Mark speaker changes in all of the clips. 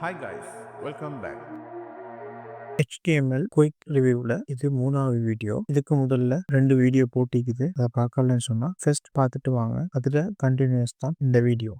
Speaker 1: Hi guys, welcome back.
Speaker 2: HTML quick ரிவ்யூவில் இது 3வது வீடியோ. இதுக்கு முதல்ல 2 வீடியோ போட்டிக்குது. அதை பார்க்கலன்னு சொன்னால் ஃபர்ஸ்ட் பார்த்துட்டு வாங்க. அதில் கண்டினியூஸ் தான் இந்த வீடியோ.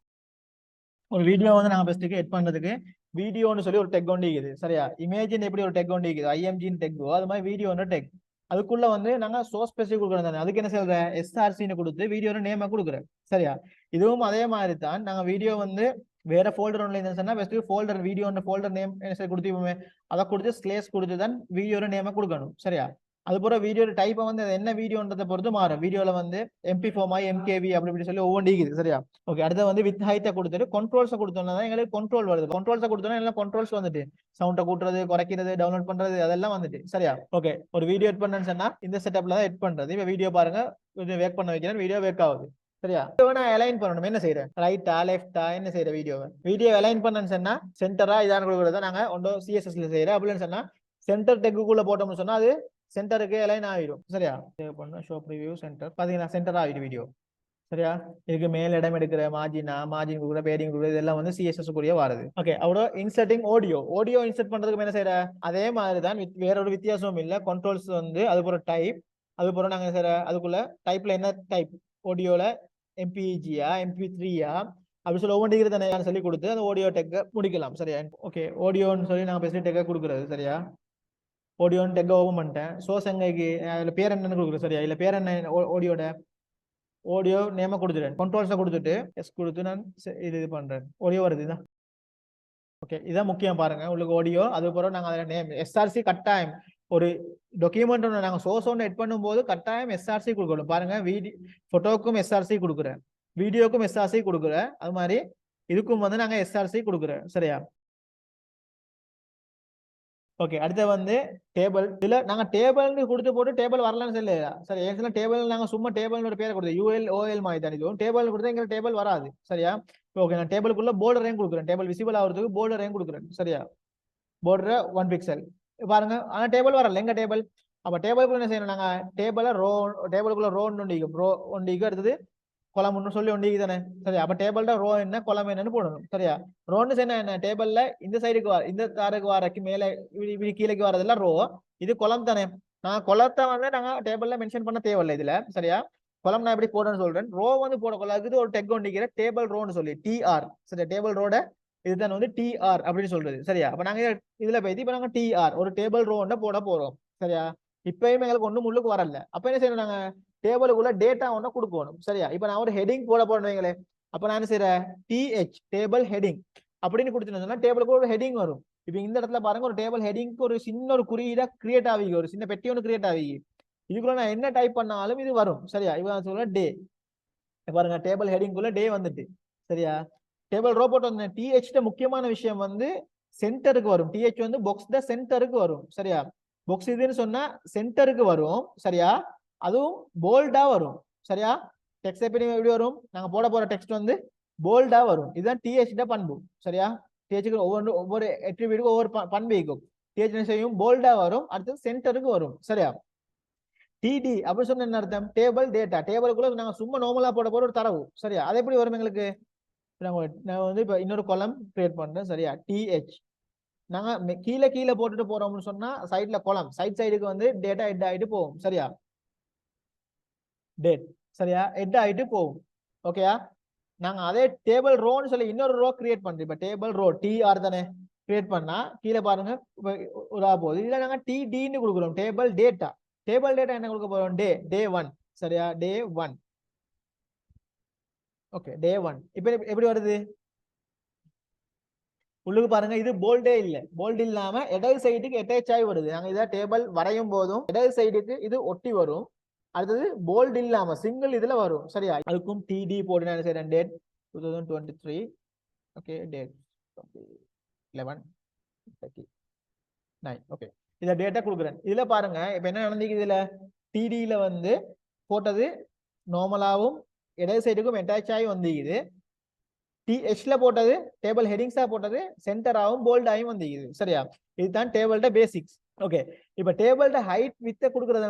Speaker 3: ஒரு வீடியோ வந்து நாங்கள் ஃபர்ஸ்ட்டுக்கு எட் பண்ணுறதுக்கு வீடியோன்னு சொல்லி ஒரு டெக் ஒன்று இருக்குது. சரியா, இமேஜின் எப்படி ஒரு டெக் ஒன்று இருக்குது, ஐஎம்ஜின்னு டெக்கோ அது மாதிரி வீடியோன்னு டெக். அதுக்குள்ள வந்து நாங்கள் சோர்ஸ் ஸ்பெசிஃபிக் கொடுக்குறோம் தானே, அதுக்கு என்ன செய்யற எஸ்ஆர்சின்னு கொடுத்து வீடியோட நேமை கொடுக்குறேன். சரியா, இதுவும் அதே மாதிரி தான். நாங்கள் வீடியோ வந்து வேற ஃபோல்டர் ஒன்ல இருந்துச்சுன்னா ஃபர்ஸ்ட் ஃபோல்டர் வீடியோன்ற ஃபோல்டர் நேம் என்ன சரி கொடுத்துப்போமே, அதை கொடுத்து ஸ்லேஸ் கொடுத்து தான் வீடியோட நேமை கொடுக்கணும். சரியா, அது போல வீடியோட டைப்பை வந்து என்ன வீடியோன்றதை பொறுத்து மாறும். வீடியோல வந்து MP4 MKV அப்படி இப்படி சொல்லி ஒவ்வொன்றிக்குது. சரியா, ஓகே. அடுத்து வந்து வித் ஹைட்டை கொடுத்துட்டு கண்ட்ரோல்ஸை கொடுத்தோம்னா தான் எங்களுக்கு கண்ட்ரோல் வருது. கண்ட்ரோல்ஸை கொடுத்தோம்னா எல்லாம் கண்ட்ரோல்ஸ் வந்துட்டு சவுண்டை கூட்டுறது, குறைக்கிறது, டவுன்லோட் பண்றது அதெல்லாம் வந்துட்டு. சரியா, ஓகே. ஒரு வீடியோ எட் பண்ணேன்னு சொன்னா இந்த செட்டப்ல தான் எட் பண்றது. இப்ப வீடியோ பாருங்க, கொஞ்சம் வேக் பண்ண வைக்கிறேன், வீடியோ வேக் ஆகுது. சரியா, நான் அலைன் பண்ணணும். என்ன செய்யறேன், ரைட்டா லெஃப்டா என்ன செய்யற, வீடியோ அலைன் பண்ணேன்னு சொன்னா சென்டரா இதான கொடுக்குறத நாங்க ஒன்றோ சிஎஸ்எஸ்ல செய்யறோம். அப்படின்னு சொன்னா சென்டர் டெக்குள்ள போட்டோம்னு சொன்னா அது சென்டருக்கு அலைன் ஆகிடும். சரியா, சேவ் பண்ண ஷோ ப்ரிவியூ சென்டர் பாத்தீங்கன்னா சென்டர் ஆகிடும் வீடியோ. சரியா, இதுக்கு மேல் இடம் எடுக்கிற மார்ஜின் கொடுக்குற பேடிங் கொடுக்குற இதெல்லாம் வந்து சிஎஸ்எஸ் கூடிய வருது. ஓகே, அவ்வளோ இன்சர்ட்டிங் ஆடியோ இன்சர்ட் பண்றதுக்கு என்ன செய்யற அதே மாதிரி தான், வேற ஒரு வித்தியாசமும் இல்லை. கண்ட்ரோல்ஸ் வந்து அது போற டைப், அது போற நாங்க செய்யற அதுக்குள்ள டைப்ல என்ன டைப், ஆடியோல MPEGயா MP3யா அப்படி சொல்லி ஒவ்வொன்றிக்கிறது தானே சொல்லி கொடுத்து அந்த ஆடியோ டெக்கை முடிக்கலாம். சரியா, ஓகே. ஆடியோன்னு சொல்லி நாங்கள் பேசி டெக்கை கொடுக்குறது. சரியா, ஆடியோன்னு டெக்கை ஓபன் பண்ணிட்டேன். சோர்ஸ் எங்களுக்கு அதில் பேர் என்னன்னு கொடுக்குறது. சரியா, இல்லை பேர் என்ன ஆடியோட ஆடியோ நேம கொடுத்துட்டேன். கண்ட்ரோல்ஸை கொடுத்துட்டு எஸ் கொடுத்து நான் இது பண்றேன். ஆடியோ வருது இதான். ஓகே, இதான் முக்கியம் பாருங்க. உங்களுக்கு ஆடியோ அது பிறகு நாங்கள் அதில் நேம் எஸ்ஆர்சி கட்டாயம் ஒரு டாக்குமெண்ட் ஒன்று நாங்கள் சோர்ஸ் ஒன்று எட் பண்ணும்போது கட்டாயம் எஸ்ஆர்சி கொடுக்கணும். பாருங்க, போட்டோக்கும் எஸ்ஆர்சி கொடுக்குறேன், வீடியோக்கும் எஸ்ஆர்சி கொடுக்குறேன், அது மாதிரி இதுக்கும் வந்து நாங்கள் எஸ்ஆர்சி கொடுக்குறேன். சரியா, ஓகே. அடுத்து வந்து டேபிள். இதுல நாங்க டேபிள்னு கொடுத்து போட்டு டேபிள் வரலன்னு சொல்லல. சரி, ஏற்கனவே டேபிள் நாங்க சும்மா டேபிள்னு ஒரு பேரை கொடுத்தோம், UL OL மாதிரி தான். இதுவும் டேபிள் கொடுத்தா எங்களுக்கு டேபிள் வராது. சரியா, ஓகே. நான் டேபிளுக்குள்ள போர்டரையும் கொடுக்குறேன், டேபிள் விசிபிள் ஆகிறதுக்கு போர்டரையும் கொடுக்குறேன். சரியா, போர்டரை 1 பிக்சல் பாருங்க. ஆனா டேபிள் வரல எங்க டேபிள். அப்ப டேபிளுக்குள்ள என்ன செய்யணும், நாங்க டேபிளுக்குள்ள ரோ ஒண்டிக்கு அடுத்தது கொலம் ஒன்று சொல்லி ஒண்டிக்கு தானே. சரியா, அப்ப டேபிள்ட ரோ என்ன கொலம் என்னன்னு போடணும். சரியா, ரோன்னு சொன்னா என்ன, டேபிள்ல இந்த சைடுக்கு வர இந்த தாருக்கு வரக்கு மேல இப்படி கீழேக்கு வரதெல்லாம் ரோ, இது கொலம் தானே. நான் கொலத்தை வந்து நாங்க டேபிள்ல மென்ஷன் பண்ண தேவையில்லை இதுல. சரியா, கொலம் நான் எப்படி போடணும்னு சொல்றேன். ரோ வந்து போடக்கூடாது, ஒரு டெக் ஒண்டிக்கிற டேபிள் ரோன்னு சொல்லி TR. சரியா, டேபிள் ரோட இதுதான் வந்து TR அப்படின்னு சொல்றது. சரியா, அப்ப நாங்க இதுல போய் இப்ப நாங்க TR ஒரு டேபிள் ரோன்னு போட போறோம். சரியா, இப்பயும் எங்களுக்கு ஒண்ணு முள்ளுக்கு வரல. அப்ப என்ன செய்யணும், நாங்க டேபிளுக்குள்ள டேட்டா ஒண்ணு கொடுக்கணும். சரியா, இப்ப நான் ஒரு ஹெட்டிங் போட போறேன். அப்ப நான் என்ன செய்யறேன், TH டேபிள் ஹெட்டிங் அப்படின்னு கொடுத்துருந்தோம்னா டேபிளுக்கு ஒரு ஹெட்டிங் வரும். இப்ப இந்த இடத்துல பாருங்க, ஒரு டேபிள் ஹெட்டிங்க்கு ஒரு சின்ன ஒரு குறியீடா கிரியேட் ஆகி, ஒரு சின்ன பெட்டி ஒன்று கிரியேட் ஆகி, இதுக்குள்ள நான் என்ன டைப் பண்ணாலும் இது வரும். சரியா, இப்ப நான் சொல்றேன் டே. பாருங்க, டேபிள் ஹெட்டிங்குள்ள டே வந்துட்டு. சரியா, டேபிள் ரோ போட்டு வந்து TH முக்கியமான விஷயம் வந்து சென்டருக்கு வரும். TH வந்து பாக்ஸ் த சென்டருக்கு வரும். சரியா, பாக்ஸ் இதுன்னு சொன்னா சென்டருக்கு வரும். சரியா, அதுவும் போல்டா வரும். சரியா, டெக்ஸ்ட் எப்படி வரும், நாங்க போட போற டெக்ஸ்ட் வந்து போல்டா வரும். இதுதான் TH பண்பு. சரியா, THக்கு ஒவ்வொரு அட்ரிபியூட்டுக்கு ஒவ்வொரு பண்பு இருக்கும். TH செய்யும் போல்டா வரும், அடுத்து சென்டருக்கு வரும். சரியா, TD அப்படி சொன்ன என்ன அர்த்தம், டேபிள் டேட்டா. டேபிளுக்குள்ள நாங்க சும்மா நார்மலா போட போற ஒரு தரவு. சரியா, அது எப்படி வரும் எங்களுக்கு, நான் வந்து இப்ப இன்னொரு காலம் கிரியேட் பண்றேன். சரியா, TH நாங்க கீழே போட்டுட்டு போறோம்னு சொன்னா சைட்ல காலம் சைடுக்கு வந்து டேட்டா ஹெட் ஆயிட்டு போகும். சரியா, டேட். சரியா, ஹெட் ஆயிட்டு போகும். ஓகேயா, நாங்க அதே டேபிள் ரோன்னு சொல்லி இன்னொரு ரோ கிரியேட் பண்றோம். இப்ப டேபிள் ரோ TR தானே கிரியேட் பண்ணா கீழே பாருங்க போகுது. இதுல நாங்க TDன்னு கொடுக்குறோம், டேபிள் டேட்டா. டேபிள் டேட்டா என்ன கொடுக்க போறோம், டே 1. சரியா, டே 1. ஓகே, டே 1 இப்ப எப்படி வருது உள்ளுக்கு பாருங்க, இது போல்டே இல்ல. போல்ட் இல்லாம இடது சைடுக்கு அட்டாச் ஆகி வருது. நாங்க இதை டேபிள் வரையும் போதும் இடது சைடுக்கு இது ஒட்டி வரும். அடுத்தது போல்ட் இல்லாம சிங்கிள் இதுல வரும். சரியா, அதுக்கும் TD போட்டு என்ன செய்யறேன், டேட் 2023. Okay, date 11/9. ஓகே, இத டேட்டா கொடுக்குறேன். இதுல பாருங்க இப்ப என்ன நடந்துக்கு, இதுல TDல வந்து போட்டது நார்மலாவும் இடது சைடுக்கும் அட்டாச் ஆகி வந்துக்குது. THல போட்டது டேபிள் ஹெட்டிங்ஸா போட்டது சென்டராகவும் போல்டாயும் வந்துக்குது. சரியா, இதுதான் டேபிள்ட பேசிக்ஸ். ஓகே, இப்ப டேபிள்ட ஹைட் வித்த கொடுக்கறது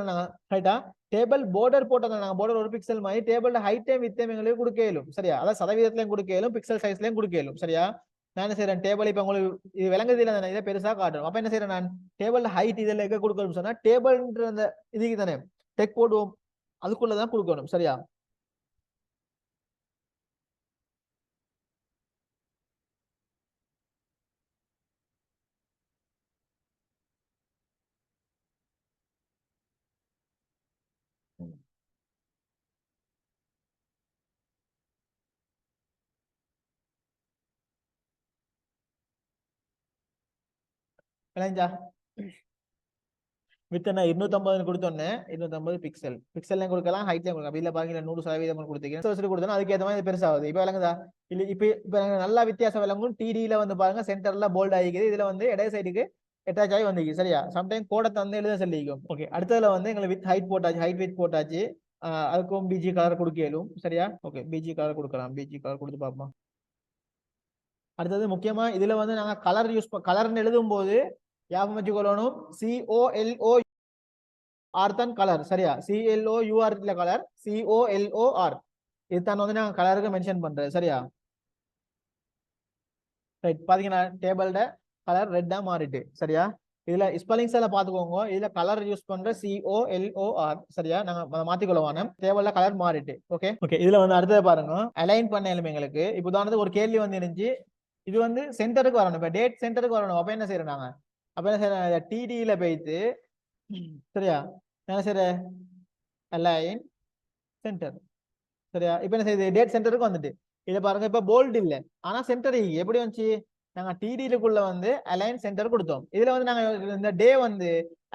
Speaker 3: ரைட்டா, டேபிள் போர்டர் போட்டது நாங்க போர்டர் 1 பிக்சல் மாதிரி டேபிள்ட ஹைட்டையும் வித்தையும் எங்களுக்கு கொடுக்க இயலும். சரியா, அதாவது சதவீதத்திலையும் கொடுக்க இயலும், பிக்சல் சைஸ்லயும் கொடுக்க இயலும். சரியா, நான் என்ன செய்யறேன் டேபிள் இப்போ உங்களுக்கு இது விளங்குது இல்லை இதை பெருசா காட்டுறோம். அப்ப என்ன செய்யறேன் நான் டேபிள் ஹைட் இதில் எங்க கொடுக்கணும் சொன்னா டேபிள்ன்ற அந்த இதுக்கு தானே டெக் போடுவோம் அதுக்குள்ளதான் கொடுக்கணும். சரியா? விளைஞ்சா வித்தனை 250 கொடுத்தோன்னே 250 பிக்சல் பிக்சல்லையும் கொடுக்கலாம் ஹைட்லையும் கொடுக்கலாம். இல்ல பாருங்க 100% கொடுத்தீங்க கொடுத்தோன்னா அதுக்கேற்ற மாதிரி பெருசாகுது. இப்போ விளங்குதா இல்ல? இப்ப நல்லா வித்தியாசம் விளங்கும். டிடியில வந்து பாருங்க சென்டர்ல போல்ட் ஆகிக்குது. இதுல வந்து இடை சைடுக்கு அட்டாச் ஆகி வந்துருக்கு. சரியா? சம்டைம் கோடை தந்து எழுத சொல்லிக்கும். ஓகே, அடுத்ததுல வந்து எங்களுக்கு வித் ஹைட் போட்டாச்சு, ஹைட் வித் போட்டாச்சு. அதுக்கும் பிஜி கலர் கொடுக்கலும். சரியா? ஓகே, பிஜி கலர் கொடுக்கலாம். பிஜி கலர் கொடுத்து பார்ப்போம். அடுத்தது முக்கியமா இதுல வந்து நாங்க கலர் கலர்னு எழுதும் போது ஞாபகம் வச்சுக்கொள்ளணும் COLOUR தான் கலர். சரியா? CLOUR இல்ல கலர், COLOR இதுதான் வந்து நாங்க கலருக்கு மென்ஷன் பண்றது. சரியா? ரைட், பாத்தீங்கன்னா டேபிளோட கலர் ரெட்டா மாறிட்டு. சரியா? இதுல ஸ்பெல்லிங்ஸ் எல்லாம் பாத்துக்கோங்க. இதுல கலர் யூஸ் பண்ற COLOR. சரியா? நாங்க மாத்திக்கொள்ளுவான டேபிள்ல கலர் மாறிட்டு. ஓகே ஓகே, இதுல வந்து அடுத்தது பாருங்க அலைன் பண்ண எங்களுக்கு. இப்போ உதாரணத்துக்கு ஒரு கேள்வி வந்து இருந்துச்சு, இது வந்து சென்டருக்கு வரணும். இப்ப டேட் சென்டருக்கு வரணும். அப்ப என்ன செய்யறோம் நாங்க? அப்ப என்ன செய்யறோம் டிடியில போயிட்டு சரியா என்ன செய்யற அலைன் சென்டர். சரியா? இப்ப என்ன செய்யுது டேட் சென்டருக்கு வந்துட்டு இத பாருங்க. இப்ப போல்ட் இல்ல ஆனா சென்டர் எப்படி வந்துச்சு? நாங்க டிடிக்குள்ள வந்து அலைன் சென்டர் கொடுத்தோம். இதுல வந்து நாங்க இந்த டே வந்து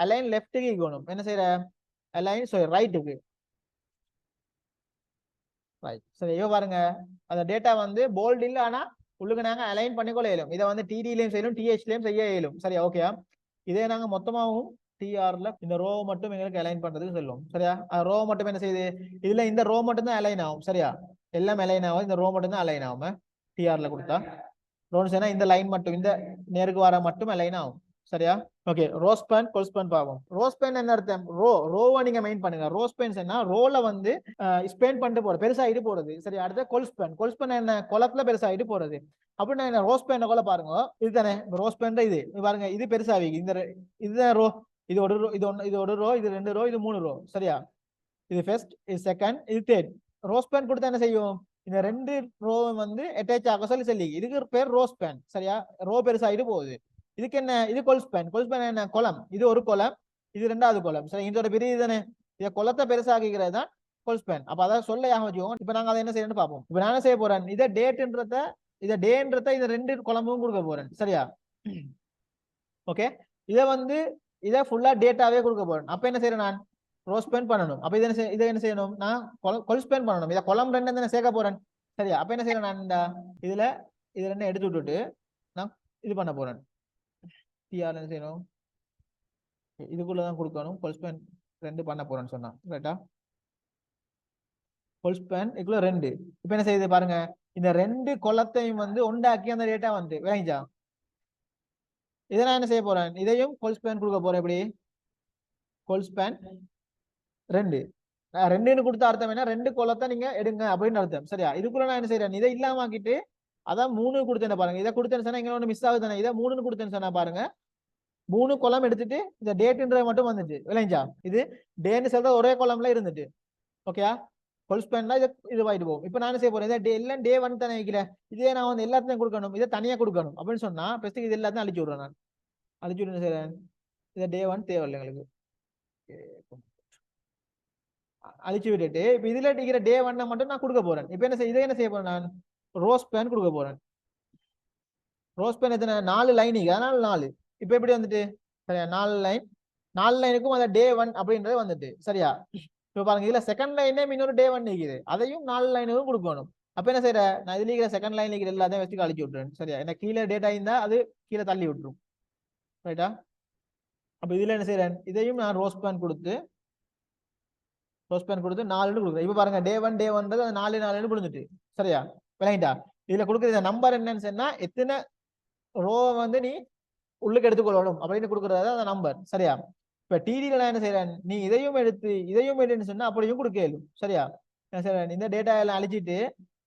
Speaker 3: அலைன் லெஃப்ட்டுக்கு ஈக்கணும். என்ன செய்யற அலைன் ரைட்டுக்கு. ரைட். சரி, இவ பாருங்க அந்த டேட்டா வந்து போல்ட் இல்ல ஆனா உள்ளுக்கு நாங்க அலைன் பண்ணிக்கொள்ள இயலும். இதை வந்து டிடிலையும் செய்யலும் டிஹெச்லயும் செய்ய இயலும். சரியா? ஓகேயா? இதே நாங்க மொத்தமாகவும் டிஆர்ல இந்த ரோ மட்டும் எங்களுக்கு அலைன் பண்றதுக்கு சொல்லுவோம். சரியா? ரோ மட்டும் என்ன செய்யுது? இதுல இந்த ரோ மட்டும் தான் அலைன் ஆகும். சரியா? எல்லாம் அலைன் ஆகும், இந்த ரோ மட்டும் தான் அலைன் ஆகும். டிஆர்ல கொடுத்தா ரோன்ஸ் இந்த லைன் மட்டும் இந்த நேருக்கு வர மட்டும் அலைன் ஆகும். சரியா? ஓகே, ரோஸ்பேன் கொல்ஸ்பேன் பாவம். ரோஸ்பேன் என்ன அர்த்தம்? ரோவை நீங்க மெயின் பண்ணுங்க. ரோஸ்பேன் என்ன ரோல வந்து ஸ்பேன் பண்ணிட்டு போறது, பெருசாயிட்டு போறது. சரி, அடுத்த கொல்ஸ்பேன் என்ன கொலத்துல பெருசாயிட்டு போறது. அப்படின்னா என்ன ரோஸ்பேன் கொலை பாருங்க இதுதானே ரோஸ்பேன். இது பாருங்க இது பெருசாவி இந்த இதுதான் ரோ. இது ஒரு ரோ, இது ஒரு ரோ, இது 2 ரோ, இது 3 ரோ. சரியா? இது ஃபர்ஸ்ட், இது செகண்ட், இது தேர்ட். ரோஸ்பேன் கொடுத்தா என்ன செய்யும்? இந்த 2 ரோ வந்து அட்டாச் ஆக சொல்லி இதுக்கு பேர் ரோஸ்பேன். சரியா? ரோ பெருசாயிட்டு போகுது. இதுக்கு என்ன? இது கொல்ஸ்பேன். கொல்ஸ்பேன் என்ன கொலம். இது ஒரு கொலம், இது 2வது கொலம். சரி, இதோட பெரிய தானே. இதை கொலத்தை பெருசாகிக்கிறது தான் கொல்ஸ்பேன். அப்ப அதான் சொல்ல வச்சுக்கோங்க. இப்ப நாங்க அதை என்ன செய்யணும்னு பார்ப்போம். இப்ப நான் என்ன செய்ய போறேன்? இதை டேட்ன்றத இதை டேன்றத இதை 2 கொலமும் கொடுக்க போறேன். சரியா? ஓகே, இதை வந்து இதை ஃபுல்லா டேட்டாவே கொடுக்க போறேன். அப்ப என்ன செய்யறேன்? நான் ரோஸ்பேன் பண்ணணும். அப்ப இதை என்ன செய்யணும்? நான் கொல்ஸ்பேன் பண்ணணும். இதை கொலம் 2 தானே சேர்க்க போறேன். சரியா? அப்ப என்ன செய்யறேன்? நான் இந்த இதுல இது 2 எடுத்து விட்டுட்டு நான் இது பண்ண போறேன். டிஆர் என்ன செய்யணும்? இதுக்குள்ளதான் கொடுக்கணும். கொல்ஸ்பேன் 2 பண்ண போறேன்னு சொன்னா ரைட்டா? கொல்ஸ்பேன் இதுக்குள்ள 2. இப்ப என்ன செய்யுது பாருங்க, இந்த 2 கொலத்தையும் வந்து உண்டாக்கி அந்த டேட்டா வந்து விளங்கிச்சா? இதை நான் என்ன செய்ய போறேன்? இதையும் கொல்ஸ்பேன் கொடுக்க போறேன். எப்படி? கொல்ஸ்பேன் 2 2ன்னு கொடுத்த அர்த்தம் என்ன? 2 கொலத்தை நீங்க எடுங்க அப்படின்னு அர்த்தம். சரியா? இதுக்குள்ள நான் என்ன செய்யறேன்? இதை இல்லாம ஆக்கிட்டு அதான் 3 கொடுத்தேன்னு பாருங்க. இதை கொடுத்தேன்னு சொன்னா இங்க ஒண்ணு மிஸ் ஆகுது தானே. இதை 3ன்னு கொடுத்தேன்னு சொன்னா பாருங்க 3 கொலம் எடுத்துட்டு இந்த டேட்ன்றது மட்டும் வந்துட்டு விளைஞ்சா. இது டேன்னு சொல்ற ஒரே கொலம்ல இருந்துட்டு. ஓகேயா? கொல்ஸ்பேன்ல இது வாயிட்டு போகும். இப்ப நான் செய்ய போறேன் இதை எல்லாம் டே 1 தானே வைக்கிறேன். இதே நான் வந்து எல்லாத்தையும் கொடுக்கணும், இதை தனியா கொடுக்கணும் அப்படின்னு சொன்னா பெஸ்ட்டுக்கு இது எல்லாத்தையும் அழிச்சு விடுறேன். நான் அழிச்சு விட்டு என்ன செய்யறேன்? இதை டே 1 தேவையில்லை எங்களுக்கு. அழிச்சு விட்டுட்டு இப்ப இதுல இருக்கிற டே 1 மட்டும் நான் கொடுக்க போறேன். இப்ப என்ன இதை என்ன செய்ய போறேன்? நான் ரோஸ்பேன் கொடுக்க போறேன். ரோஸ்பேன் எத்தனை? 4 லைன், அதனால 4. இப்ப எப்படி வந்துட்டு? சரியா? 4 லைன், 4 லைனுக்கும் அந்த டே 1 அப்படின்றது வந்துட்டு. சரியா? இப்ப பாருங்க இதுல செகண்ட் லைனே இன்னொரு டே 1 இருக்குது, அதையும் 4 லைனுக்கும் கொடுக்கணும். அப்ப என்ன செய்யற? நான் இதுல இருக்கிற செகண்ட் லைன்ல இருக்கிற எல்லாத்தையும் வச்சு அழிச்சு விட்டுறேன். சரியா? என்ன கீழே டேட்டா இருந்தா அது கீழே தள்ளி விட்டுரும். ரைட்டா? அப்ப இதுல என்ன செய்யறேன்? இதையும் நான் ரோஸ்பேன் கொடுத்து 4ன்னு கொடுக்குறேன். இப்ப பாருங்க டே 1 அந்த 4 கொடுத்துட்டு. சரியா? விளங்கிட்டா? இதுல கொடுக்குற நம்பர் என்னன்னு சொன்னா எத்தனை ரோ வந்து நீ உள்ளுக்கு எடுத்துக்கொள்ளணும் அப்படின்னு கொடுக்கறது அந்த நம்பர். சரியா? இப்ப டிடில நான் என்ன செய்யறேன்? நீ இதையும் எடுன்னு சொன்னா அப்படியும் கொடுக்க இயலும். சரியா? என்ன செய்யறேன்? இந்த டேட்டா எல்லாம் அழிச்சிட்டு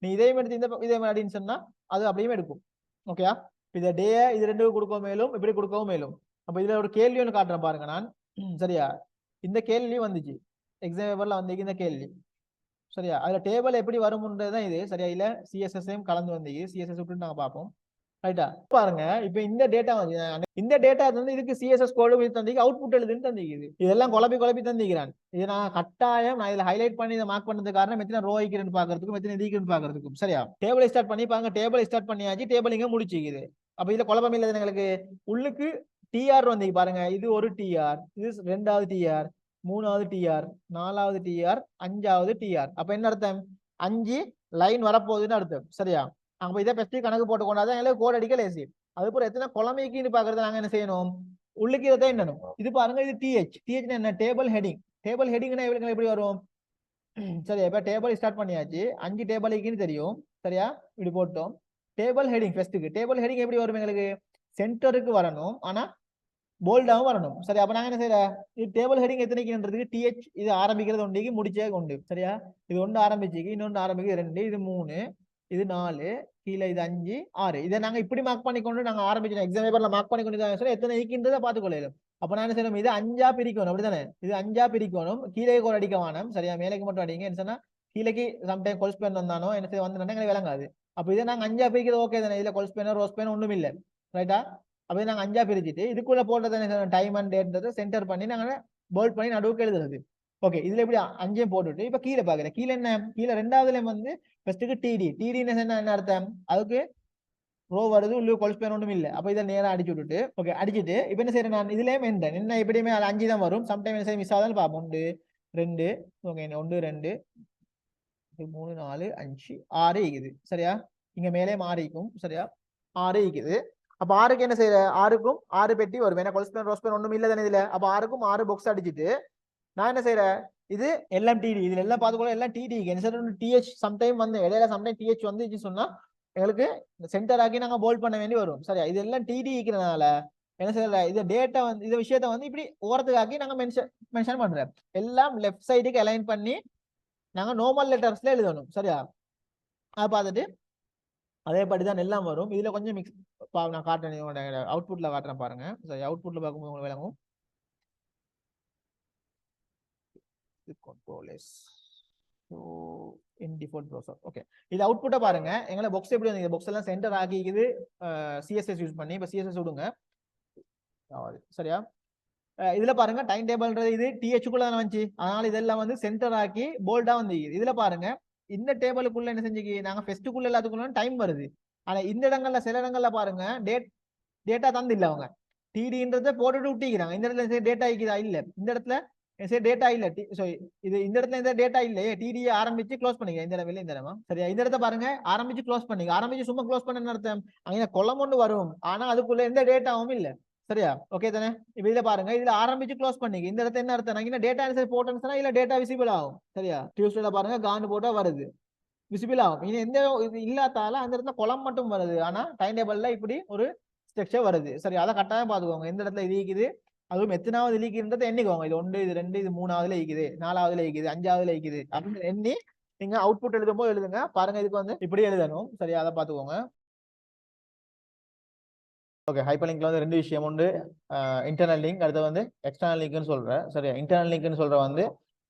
Speaker 3: நீ இதையும் எடுத்து இந்த இதை அப்படின்னு சொன்னா அது அப்படியும் எடுக்கும். ஓகேயா? இதை டே இது ரெண்டும் கொடுக்கவும் மேலும் இப்படி கொடுக்கவும் மேலும். அப்ப இதுல ஒரு கேள்வி ஒன்று காட்டுறேன் பாருங்க நான். சரியா, இந்த கேள்வி வந்துச்சு எக்ஸாம் பேப்பர்ல வந்து இந்த கேள்வி. சரியா, அதுல டேபிள் எப்படி வரும்ன்றதுதான் இது. சரியா, இல்ல சிஎஸ்எஸ்ஸையும் கலந்து வந்து சிஎஸ்எஸ் விட்டு நாங்க பார்ப்போம். ரைட்டா, பாருங்க இப்ப இந்த டேட்டா வந்து இந்த டேட்டா வந்து இதுக்கு சிஎஸ்எஸ் கோடு தந்திக்கு அவுட்புட் எழுதுன்னு தந்திக்குது. இதெல்லாம் குழப்பி தந்திக்கிறான். இது நான் கட்டாயம் நான் இதுல ஹைலைட் பண்ணி இதை மார்க் பண்ணது காரணம் எத்தனை ரோ வைக்கிறேன்னு பாக்குறதுக்கும் எத்தனை எதிக்கிறேன்னு பாக்குறதுக்கும். சரியா, டேபிள் ஸ்டார்ட் பண்ணி பாருங்க, டேபிள் ஸ்டார்ட் பண்ணியாச்சு, டேபிள் இங்க முடிச்சுக்குது. அப்ப இதுல குழப்பம் இல்லை எங்களுக்கு. உள்ளுக்கு டிஆர் வந்து பாருங்க, இது ஒரு டிஆர், இது ரெண்டாவது டிஆர், மூணாவது டிஆர், நாலாவது டிஆர், அஞ்சாவது டிஆர். அப்ப என்ன அர்த்தம், 5 லைன் வரப்போகுதுன்னு அர்த்தம். சரியா, அப்ப இதை பெஸ்ட் கணக்கு போட்டு கொண்டாதான் எங்களுக்கு கோட் அடிக்க லேசி. அதுபோல எத்தனை குழம்பைக்குன்னு பாக்குறது நாங்க என்ன செய்யணும், உள்ளுக்கு இதை என்னணும். இது பாருங்க, இது டிஹெச் என்ன, டேபிள் ஹெடிங். டேபிள் ஹெடிங்னா எப்படி வரும். சரியா, இப்ப டேபிள் ஸ்டார்ட் பண்ணியாச்சு, 5 டேபிளுக்குன்னு தெரியும். சரியா, இப்படி போட்டோம். டேபிள் ஹெடிங் ஃபர்ஸ்ட்டுக்கு, டேபிள் ஹெடிங் எப்படி வரும் எங்களுக்கு, சென்டருக்கு வரணும், ஆனா போல்டாவும் வரணும். சரி, அப்ப நாங்க என்ன செய்யற, இது டேபிள் ஹெடிங் எத்தனைக்குன்றதுக்கு டிஹெச் இது ஆரம்பிக்கிறது ஒன்றைக்கு முடிச்சே கொண்டு. சரியா, இது ஒன்று ஆரம்பிச்சுக்கு, இன்னொன்று ஆரம்பிக்கிறது 2, இது 3, இது 4, கீழே இது 5, 6. இதை நாங்க இப்படி மார்க் பண்ணிக்கொண்டு நாங்க ஆரம்பிச்சோம். எக்ஸாம் பேப்பர்ல மார்க் பண்ணி கொண்டு எத்தனை ஈக்கின்றதை பார்த்துக்கொள்ளும். அப்ப நான் என்ன செய்யணும், இது 5ஆ பிரிக்கணும். அப்படித்தானே, இது 5ஆ பிரிக்கணும். கீழே கோல் அடிக்க வேணும். சரியா, மேலைக்கு மட்டும் அடிங்க. என்ன சொன்னா கீழேக்கு சம்டைம் கொல்ஸ்பேன் வந்தானோ என்ன செய்ய வந்து எங்களுக்கு விளங்காது. அப்ப இதை நாங்க 5ஆ பிரிக்கிறது ஓகே தானே, இதுல கொல்ஸ்பேனோ ரோஸ்பேனோ ஒண்ணும் இல்லை. ரைட்டா, அப்ப நாங்க 5ஆ பிரிச்சுட்டு இதுக்குள்ள போட்டது டைம் அண்ட் டேட்ன்றதை சென்டர் பண்ணி நாங்க போல்ட் பண்ணி நடுவுக்கு எழுதுறது. ஓகே, இதுல எப்படி 5 போட்டுட்டு இப்ப கீழே பாக்குறேன். கீழே என்ன, கீழே ரெண்டாவதுல வந்து ஃபர்ஸ்ட்டுக்கு டிடி என்ன அர்த்தம், அதுக்கு ரோ வருது, உள்ள கொல்ஸ்பேன் ஒன்றும் இல்லை. அப்ப இதை நேரம் அடிச்சு விட்டுட்டு ஓகே அடிச்சுட்டு இப்ப என்ன செய்யறேன் நான், இதுலயே என்ன எப்படியுமே 5 தான் வரும். சம்டைம் என்ன செய்ய மிஸ் ஆகுதுன்னு பார்ப்போம். 1 2 ஓகே, 1 2 3 4 5 6 இருக்குது. சரியா, இங்க மேலே மாறிக்கும். சரியா, 6 இருக்குது. அப்ப 6க்கு என்ன செய்யற, 6க்கும் 6 பெட்டி வரும். ஏன்னா கொல்ஸ்பேன் ரோஸ்பேன் ஒன்றும் இல்லை தானே இதுல. அப்ப 6க்கும் 6 பாக்ஸ் அடிச்சுட்டு நான் என்ன செய்யறேன், இது எல்லாம் டிடி, இதுல எல்லாம் பார்த்துக்கோ எல்லாம் டிடி. டிஹெச் சம்டைம் வந்து இடையில சம்டைம் டிஹெச் வந்து சொன்னா எங்களுக்கு சென்டர் ஆக்கி நாங்க போல்ட் பண்ண வேண்டி வரும். சரியா, இது எல்லாம் டிடி இருக்கிறதுனால என்ன செய்யற, இது டேட்டா வந்து இந்த விஷயத்த வந்து இப்படி ஓரத்துக்கு ஆக்கி நாங்க மென்ஷன் பண்றோம். எல்லாம் லெஃப்ட் சைடுக்கு அலைன் பண்ணி நாங்க நார்மல் லெட்டர்ஸ்ல எழுதணும். சரியா, அதை பார்த்துட்டு அதேபடிதான் எல்லாம் வரும். இதுல கொஞ்சம் மிக்ஸ் நான் காட்டுறேன், அவுட்புட்ல காட்டுறேன் பாருங்க. சரி, அவுட்புட்ல பார்க்கும்போது உங்களுக்கு விளங்கும். control s so in default browser. Okay, இது அவுட்புட்டை பாருங்க. எங்களை பாக்ஸ் எப்படி வந்து பாக்ஸ் எல்லாம் சென்டர் ஆகிக்குது சிஎஸ்எஸ் யூஸ் பண்ணி. இப்ப சிஎஸ்எஸ் விடுங்க. சரியா, இதுல பாருங்க டைம் டேபிள்ன்றது இது டிஹெச்சுக்குள்ள தானே வந்துச்சு, அதனால இதெல்லாம் வந்து சென்டர் ஆக்கி போல்டா வந்து இதுல பாருங்க. இந்த டேபிளுக்குள்ள என்ன செஞ்சுக்கி நாங்க ஃபெஸ்ட்டுக்குள்ள எல்லாத்துக்குள்ள டைம் வருது. ஆனா இந்த இடங்கள்ல சில இடங்கள்ல பாருங்க டேட்டா தந்து இல்ல, அவங்க டிடின்றதை போட்டுட்டு விட்டிக்கிறாங்க. இந்த இடத்துல டேட்டா இருக்குதா, இல்ல. இந்த இடத்துல டேட்டா இல்ல. இது இந்த இடத்துல இந்த டேட்டா இல்லையே, டிடியை ஆரம்பிச்சு க்ளோஸ் பண்ணிக்க. இந்த இடத்துல இந்த இடமா சரியா, இந்த இடத்த பாருங்க ஆரம்பிச்சு க்ளோஸ் பண்ணிக்க. ஆரம்பிச்சு சும்மா க்ளோஸ் பண்ண அர்த்தம், அங்க கொலம் ஒன்று வரும், ஆனா அதுக்குள்ள எந்த டேட்டாவும் இல்ல. சரியா, ஓகே தானே. இப்ப இதுல பாருங்க, இதுல ஆரம்பிச்சு க்ளோஸ் பண்ணிக்க. இந்த இடத்துல என்ன அர்த்தம், நாங்க டேட்டா ஆன்சர் போட்டோம்னா இல்ல டேட்டா விசிபிள் ஆகும். சரியா, டியூஸ்டேல பாருங்க காண்டு போட்டா வருது, விசிபிள் ஆகும். இது எந்த இது இல்லாதால அந்த இடத்துல குளம் மட்டும் வருது, ஆனா டைம் டேபிள்ல இப்படி ஒரு ஸ்ட்ரக்சர் வருது. சரி, அதை கட்டாயம் பாத்துக்கோங்க. எந்த இடத்துல இது இருக்குது, அதுவும் எத்தனாவது லீக்குன்றது எண்ணிக்கோங்க. இது 1 இது 2 இது 3ஆவதுல இருக்குது, 4ஆவதுல இருக்குது, 5ஆவதுல இருக்குது அப்படின்னு எண்ணி நீங்க அவுட்புட் எழுதும் போது எழுதுங்க. பாருங்க, இதுக்கு வந்து இப்படி எழுதணும். சரியா, அதை பாத்துக்கோங்க. ஓகே, ஹைப்பர் லிங்க்ல வந்து 2 விஷயம் உண்டு. இன்டர்னல் லிங்க், அடுத்து வந்து எக்ஸ்டர்னல் லிங்க்னு சொல்றேன். சரியா, இன்டர்னல் லிங்க்னு சொல்ற வந்து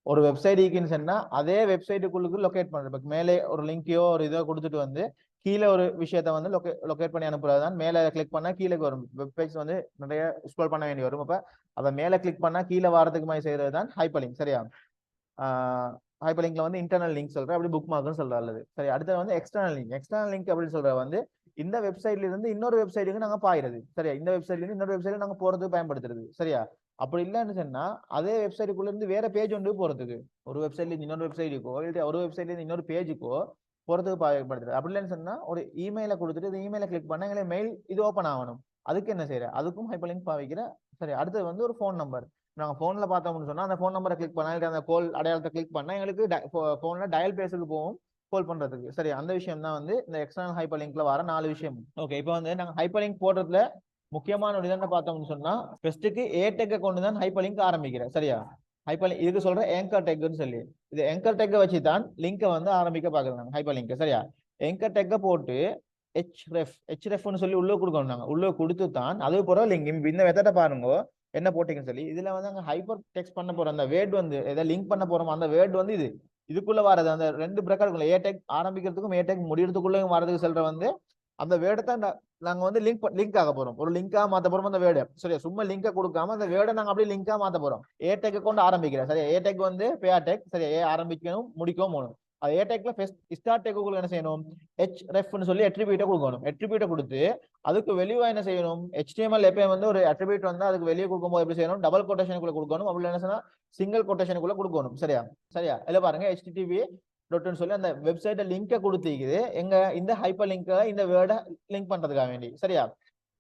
Speaker 3: ஒரு வெப்சைட் ஈக்குன்னு சொன்னா அதே வெப்சைட்டுக்குள்ளுக்கு லொக்கேட் பண்றது. இப்போ மேலே ஒரு லிங்கையோ ஒரு இதோ கொடுத்துட்டு வந்து கீழே ஒரு விஷயத்த வந்து லொக்கேட் பண்ணி அனுப்புறது தான். மேலே கிளிக் பண்ணா கீழே வரும். வெப்பேஜ் வந்து நிறைய ஸ்க்ரோல் பண்ண வேண்டி வரும். அப்ப அதை மேலே கிளிக் பண்ணா கீழே வாரத்துக்கு மாதிரி செய்யறது தான் ஹைப்பர் லிங்க். சரியா, ஹைப்பர் லிங்க்ல வந்து இன்டர்னல் லிங்க் சொல்றேன், அப்படி புக் மார்க்னு சொல்ற அல்லது. சரி, அடுத்து வந்து எக்ஸ்டர்னல் லிங்க். எக்ஸ்டர்னல் லிங்க் அப்படின்னு சொல்ற வந்து இந்த வெப்சைட்ல இருந்து இன்னொரு வெப்சைட்டுக்கு நாங்க பாயிறது. சரியா, இந்த வெப்சைட்ல இருந்து இன்னொரு வெப்சைட்ல நாங்க போறதுக்கு பயன்படுத்துறது. சரியா, அப்படி இல்லைன்னு சொன்னா அதே வெப்சைட்டுக்குள்ள இருந்து வேற பேஜ் ஒன்று போறதுக்கு, ஒரு வெப்சைட்ல இருந்து இன்னொரு வெப்சைட்டுக்கோ இல்லை ஒரு வெப்சைட்ல இருந்து இன்னொரு பேஜுக்கோ போறதுக்கு பயன்படுத்துறது. அப்படி இல்லைன்னு சொன்னா ஒரு இமெயில கொடுத்துட்டு இந்த இமெயில கிளிக் பண்ணா எங்களை மெயில் இது ஓப்பன் ஆகணும். அதுக்கு என்ன செய்யற, அதுக்கும் ஹைப்பர் லிங்க் பாவிக்கிற. சரி, அடுத்தது வந்து ஒரு ஃபோன் நம்பர். நாங்க போன்ல பார்த்தோம்னு சொன்னா அந்த ஃபோன் நம்பரை கிளிக் பண்ணா அந்த கோல் அடையாளத்தை கிளிக் பண்ணா எங்களுக்கு போன்ல டயல் பேஸுக்கு போகும் கால் பண்றதுக்கு. சரி, அந்த விஷயம் தான் வந்து இந்த எக்ஸ்டர்னல் ஹைப்பர் லிங்க்ல வர 4 விஷயம். ஓகே, இப்போ வந்து நாங்க ஹைப்பர் லிங்க் போடுறதுல முக்கியமான ஒரு இதை பார்த்தோம்னு சொன்னா ஃபர்ஸ்ட்டுக்கு ஏ டெக்கை கொண்டு தான் ஹைப்பர் லிங்க் ஆரம்பிக்கிறேன். சரியா, ஹைப்பர் லிங்க் இதுக்கு சொல்ற ஏங்கர் டெக்னு சொல்லி, இது ஏங்கர் டெக்கை வச்சு தான் லிங்கை வந்து ஆரம்பிக்க பாக்குறாங்க ஹைப்பர் லிங்க். சரியா, ஏங்கர் டெக்கை போட்டு hrefனு சொல்லி உள்ள கொடுக்கணும். நாங்க உள்ள கொடுத்து தான் அது பிறகு லிங்க் இந்த மெத்தட பாருங்க என்ன போட்டீங்கன்னு சொல்லி. இதுல வந்து அங்க ஹைப்பர் டெக்ஸ்ட் பண்ண போற அந்த வேர்ட் வந்து எதை லிங்க் பண்ண போறோம் அந்த வேர்ட் வந்து இதுக்குள்ள வரது அந்த 2 பிரேக்கெட்டுக்குள்ள ஏ டெக் ஆரம்பிக்கிறதுக்கும் ஏ டெக் முடியறதுக்குள்ள வரதுக்கு சொல்ற வந்து அந்த வேர்டை தான் நாங்க வந்து லிங்க் ஆக போறோம். ஒரு லிங்கா மாத்த போறோம் அந்த வேர்டை. சரியா, சும்மா லிங்கை கொடுக்காம அந்த வேர்டை நாங்க அப்படியே லிங்கா மாத்த போறோம். ஏ டெக் கொண்டு ஆரம்பிக்கிறேன். சரியா, ஏ டெக் வந்து பே டெக். சரியா, ஏ ஆரம்பிக்கணும் முடிக்கவும் போகணும். அது ஏ டெக்ல ஸ்டார்ட் டெக்குள்ள என்ன செய்யணும், hrefனு சொல்லி அட்ரிபியூட்டை கொடுக்கணும். அட்ரிபியூட்டை கொடுத்து அதுக்கு வெளியே என்ன செய்யணும், HTML எப்பயும் வந்து ஒரு அட்ரிபியூட் வந்து அதுக்கு வெளியே கொடுக்கும்போது எப்படி செய்யணும், டபுள் கோட்டேஷனுக்குள்ள கொடுக்கணும். அப்படி என்ன சொன்னா சிங்கிள் கோட்டேஷனுக்குள்ள கொடுக்கணும். சரியா சரியா இல்ல பாருங்க, http டாட்னு சொல்லி அந்த வெப்சைட்டை லிங்கை கொடுத்திக்குது எங்க இந்த ஹைப்பர் லிங்கை இந்த வேர்டை லிங்க் பண்றதுக்காக வேண்டி. சரியா,